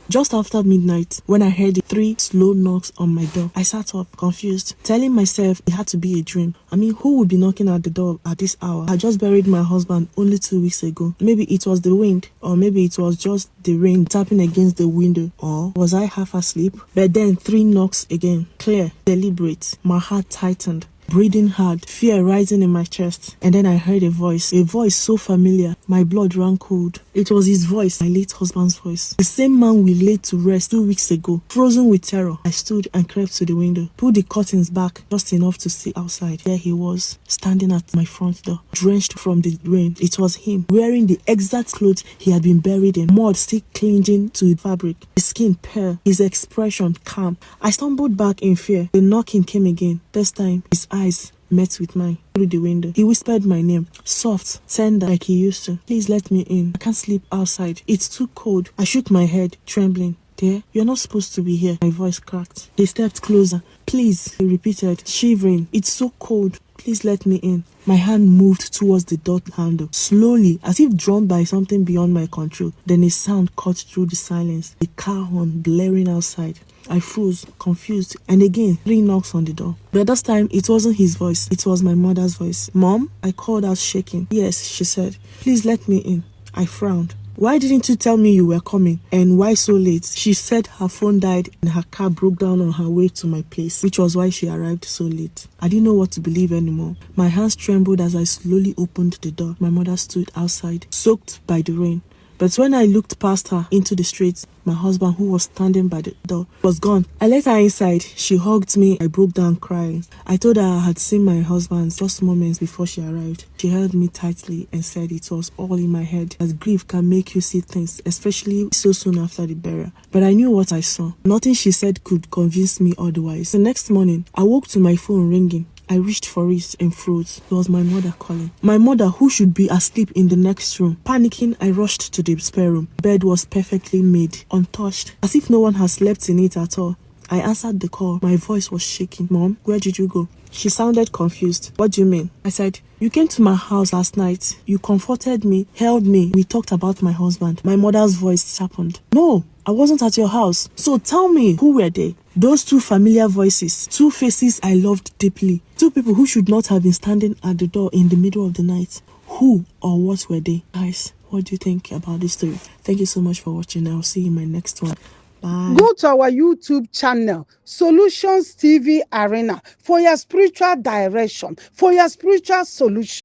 Just after midnight, when I heard the 3 slow knocks on my door, I sat up, confused, telling myself it had to be a dream. I mean, who would be knocking at the door at this hour? I just buried my husband only 2 weeks ago. Maybe it was the wind, or maybe it was just the rain tapping against the window, or was I half asleep? But then 3 knocks again, clear, deliberate. My heart tightened. Breathing hard, fear rising in my chest. And then I heard a voice so familiar. My blood ran cold. It was his voice, my late husband's voice. The same man we laid to rest 2 weeks ago. Frozen with terror, I stood and crept to the window, pulled the curtains back just enough to see outside. There he was, standing at my front door, drenched from the rain. It was him, wearing the exact clothes he had been buried in, mud still clinging to the fabric, his skin pale, his expression calm. I stumbled back in fear. The knocking came again. This time, his eyes met with mine through the window. He whispered my name, soft, tender, like he used to. Please let me in. I can't sleep outside. It's too cold. I shook my head, trembling. Dear, you're not supposed to be here. My voice cracked. He stepped closer. Please, he repeated, shivering. It's so cold. Please let me in. My hand moved towards the door handle, slowly, as if drawn by something beyond my control. Then a sound cut through the silence, the car horn blaring outside. I froze, confused, and again, 3 knocks on the door. But this time, it wasn't his voice, it was my mother's voice. Mom? I called out shaking. Yes, she said. Please let me in. I frowned. Why didn't you tell me you were coming? And why so late? She said her phone died and her car broke down on her way to my place, which was why she arrived so late. I didn't know what to believe anymore. My hands trembled as I slowly opened the door. My mother stood outside, soaked by the rain. But when I looked past her into the street, my husband, who was standing by the door, was gone. I let her inside. She hugged me. I broke down crying. I told her I had seen my husband just moments before she arrived. She held me tightly and said it was all in my head, as grief can make you see things, especially so soon after the burial. But I knew what I saw. Nothing she said could convince me otherwise. The next morning, I woke to my phone ringing. I reached for it and froze. It was my mother calling. My mother, who should be asleep in the next room. Panicking, I rushed to the spare room. The bed was perfectly made, untouched, as if no one had slept in it at all. I answered the call. My voice was shaking. Mom, where did you go? She sounded confused. What do you mean? I said, you came to my house last night. You comforted me, held me. We talked about my husband. My mother's voice sharpened. No, I wasn't at your house. So tell me, who were they? Those 2 familiar voices, 2 faces I loved deeply. 2 people who should not have been standing at the door in the middle of the night. Who or what were they? Guys, what do you think about this story? Thank you so much for watching. I'll see you in my next one. Bye. Go to our YouTube channel, Solutions TV Arena, for your spiritual direction, for your spiritual solution.